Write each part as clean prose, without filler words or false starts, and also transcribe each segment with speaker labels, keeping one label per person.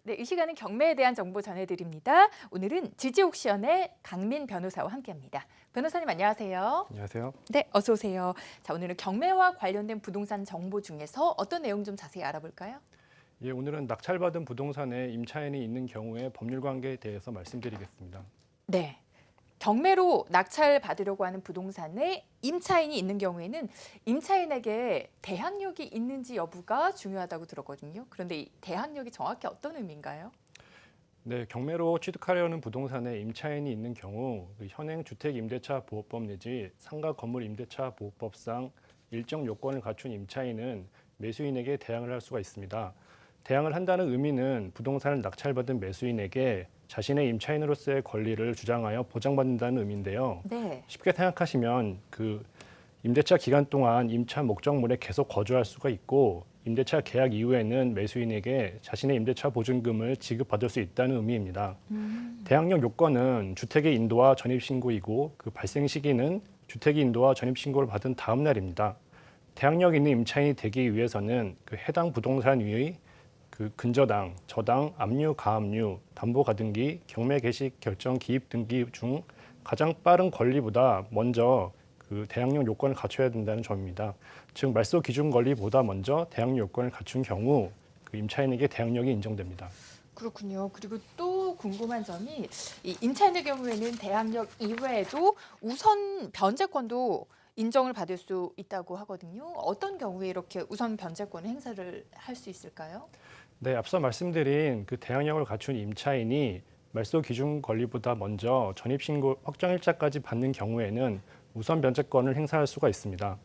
Speaker 1: 네, 이 시간은 경매에 대한 정보 전해드립니다. 오늘은 지지옥션의 강민 변호사와 함께합니다. 변호사님 안녕하세요.
Speaker 2: 안녕하세요.
Speaker 1: 네, 어서 오세요. 자, 오늘은 경매와 관련된 부동산 정보 중에서 어떤 내용 좀 자세히 알아볼까요?
Speaker 2: 예, 오늘은 낙찰받은 부동산에 임차인이 있는 경우의 법률 관계에 대해서 말씀드리겠습니다.
Speaker 1: 네. 경매로 낙찰 받으려고 하는 부동산에 임차인이 있는 경우에는 임차인에게 대항력이 있는지 여부가 중요하다고 들었거든요. 그런데 이 대항력이 정확히 어떤 의미인가요?
Speaker 2: 네, 경매로 취득하려는 부동산에 임차인이 있는 경우 현행 주택임대차보호법 내지 상가 건물임대차 보호법상 일정 요건을 갖춘 임차인은 매수인에게 대항을 할 수가 있습니다. 대항을 한다는 의미는 부동산을 낙찰받은 매수인에게 자신의 임차인으로서의 권리를 주장하여 보장받는다는 의미인데요.
Speaker 1: 네.
Speaker 2: 쉽게 생각하시면 임대차 기간 동안 임차 목적물에 계속 거주할 수가 있고 임대차 계약 이후에는 매수인에게 자신의 임대차 보증금을 지급받을 수 있다는 의미입니다. 대항력 요건은 주택의 인도와 전입신고이고 그 발생 시기는 주택의 인도와 전입신고를 받은 다음 날입니다. 대항력 있는 임차인이 되기 위해서는 그 해당 부동산 위의 그 근저당, 저당, 압류, 가압류, 담보 가등기, 경매 개시 결정 기입 등기 중 가장 빠른 권리보다 먼저 그 대항력 요건을 갖춰야 된다는 점입니다. 즉 말소 기준 권리보다 먼저 대항력 요건을 갖춘 경우 그 임차인에게 대항력이 인정됩니다.
Speaker 1: 그렇군요. 그리고 또 궁금한 점이 이 임차인의 경우에는 대항력 이외에도 우선 변제권도 인정을 받을 수 있다고 하거든요. 어떤 경우에 이렇게 우선 변제권을 행사를 할 수 있을까요?
Speaker 2: 네, 앞서 말씀드린 그 대항력을 갖춘 임차인이 말소 기준 권리보다 먼저 전입신고 확정일자까지 받는 경우에는 우선 변제권을 행사할 수가 있습니다.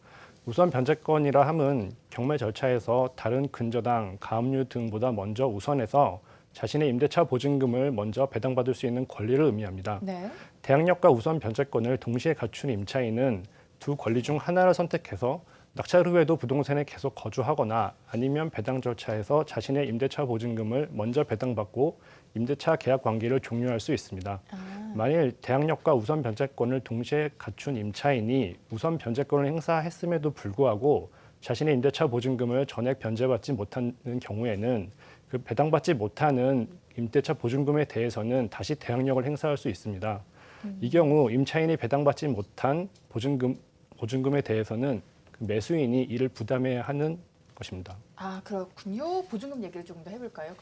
Speaker 2: 우선 변제권이라 함은 경매 절차에서 다른 근저당, 가압류 등보다 먼저 우선해서 자신의 임대차 보증금을 먼저 배당받을 수 있는 권리를 의미합니다.
Speaker 1: 네.
Speaker 2: 대항력과 우선 변제권을 동시에 갖춘 임차인은 두 권리 중 하나를 선택해서 낙찰 후에도 부동산에 계속 거주하거나 아니면 배당 절차에서 자신의 임대차 보증금을 먼저 배당받고 임대차 계약 관계를 종료할 수 있습니다. 만일 대항력과 우선 변제권을 동시에 갖춘 임차인이 우선 변제권을 행사했음에도 불구하고 자신의 임대차 보증금을 전액 변제받지 못하는 경우에는 그 배당받지 못하는 임대차 보증금에 대해서는 다시 대항력을 행사할 수 있습니다. 이 경우 임차인이 배당받지 못한 보증금에 대해서는 그 매수인이 이를 부담해야 하는 것입니다.
Speaker 1: 아, 그렇군요. 보증금 얘기를 조금 더 해볼까요?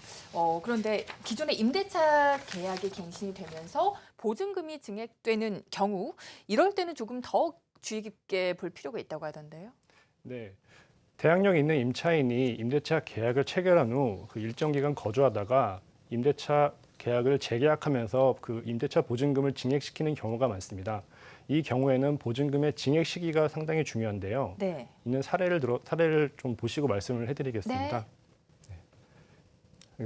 Speaker 1: 그런데 기존의 임대차 계약이 갱신이 되면서 보증금이 증액되는 경우 이럴 때는 조금 더 주의 깊게 볼 필요가 있다고 하던데요.
Speaker 2: 네, 대항력 있는 임차인이 임대차 계약을 체결한 후 그 일정 기간 거주하다가 임대차 계약을 재계약하면서 그 임대차 보증금을 증액시키는 경우가 많습니다. 이 경우에는 보증금의 증액 시기가 상당히 중요한데요.
Speaker 1: 네.
Speaker 2: 있는 사례를 좀 보시고 말씀을 해드리겠습니다.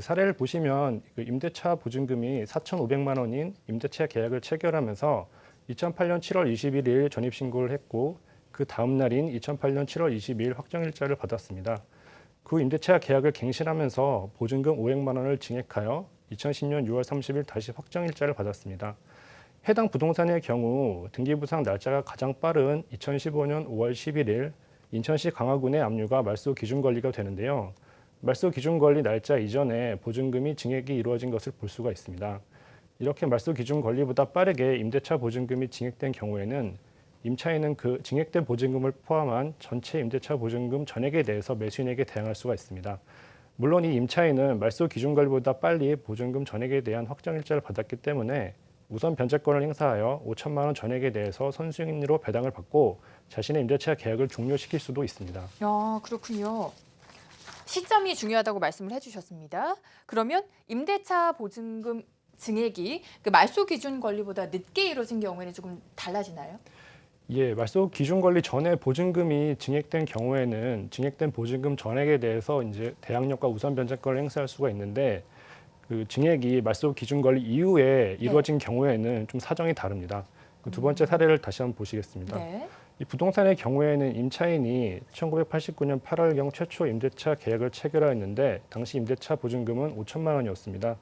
Speaker 2: 사례를 보시면 그 임대차 보증금이 4,500만 원인 임대차 계약을 체결하면서 2008년 7월 21일 전입신고를 했고 그 다음 날인 2008년 7월 22일 확정일자를 받았습니다. 그 임대차 계약을 갱신하면서 보증금 500만 원을 증액하여 2010년 6월 30일 다시 확정일자를 받았습니다. 해당 부동산의 경우 등기부상 날짜가 가장 빠른 2015년 5월 11일 인천시 강화군의 압류가 말소 기준 권리가 되는데요. 말소 기준 권리 날짜 이전에 보증금이 증액이 이루어진 것을 볼 수가 있습니다. 이렇게 말소 기준 권리보다 빠르게 임대차 보증금이 증액된 경우에는 임차인은 그 증액된 보증금을 포함한 전체 임대차 보증금 전액에 대해서 매수인에게 대항할 수가 있습니다. 물론 이 임차인은 말소 기준 권리보다 빨리 보증금 전액에 대한 확정일자를 받았기 때문에 우선 변제권을 행사하여 5천만 원 전액에 대해서 선수임료로 배당을 받고 자신의 임대차 계약을 종료시킬 수도 있습니다.
Speaker 1: 아, 그렇군요. 시점이 중요하다고 말씀을 해주셨습니다. 그러면 임대차 보증금 증액이 그 말소 기준 권리보다 늦게 이루어진 경우에는 조금 달라지나요?
Speaker 2: 예, 말소 기준 권리 전에 보증금이 증액된 경우에는 증액된 보증금 전액에 대해서 이제 대항력과 우선 변제권을 행사할 수가 있는데 그 증액이 말소 기준 권리 이후에 이루어진 경우에는 좀 사정이 다릅니다. 그 두 번째 사례를 다시 한번 보시겠습니다.
Speaker 1: 네.
Speaker 2: 이 부동산의 경우에는 임차인이 1989년 8월경 최초 임대차 계약을 체결하였는데 당시 임대차 보증금은 5천만 원이었습니다.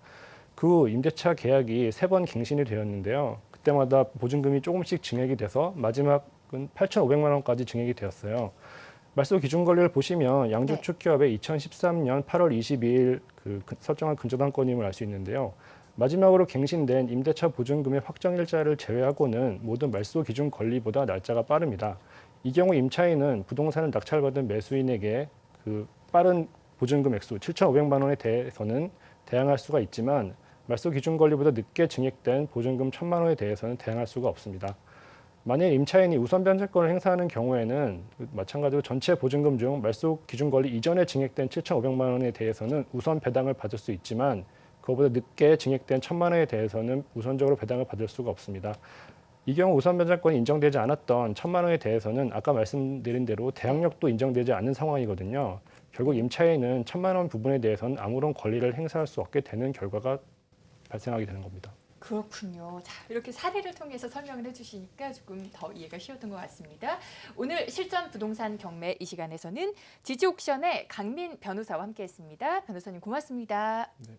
Speaker 2: 그 후 임대차 계약이 3번 갱신이 되었는데요. 그때마다 보증금이 조금씩 증액이 돼서 마지막은 8,500만 원까지 증액이 되었어요. 말소 기준 권리를 보시면
Speaker 1: 네.
Speaker 2: 양주축기업의 2013년 8월 22일 설정한 근저당권임을 알 수 있는데요. 마지막으로 갱신된 임대차 보증금의 확정일자를 제외하고는 모든 말소 기준 권리보다 날짜가 빠릅니다. 이 경우 임차인은 부동산을 낙찰받은 매수인에게 빠른 보증금 액수 7,500만 원에 대해서는 대항할 수가 있지만 말소 기준 권리보다 늦게 증액된 보증금 1,000만 원에 대해서는 대항할 수가 없습니다. 만약 임차인이 우선 변제권을 행사하는 경우에는 마찬가지로 전체 보증금 중 말소 기준 권리 이전에 증액된 7,500만 원에 대해서는 우선 배당을 받을 수 있지만 그것보다 늦게 증액된 1,000만 원에 대해서는 우선적으로 배당을 받을 수가 없습니다. 이 경우 우선 변제권이 인정되지 않았던 1,000만 원에 대해서는 아까 말씀드린 대로 대항력도 인정되지 않는 상황이거든요. 결국 임차인은 1,000만 원 부분에 대해서는 아무런 권리를 행사할 수 없게 되는 결과가 발생하게 되는 겁니다.
Speaker 1: 그렇군요. 자, 이렇게 사례를 통해서 설명을 해주시니까 조금 더 이해가 쉬웠던 것 같습니다. 오늘 실전 부동산 경매 이 시간에서는 지지옥션의 강민 변호사와 함께했습니다. 변호사님 고맙습니다.
Speaker 2: 네.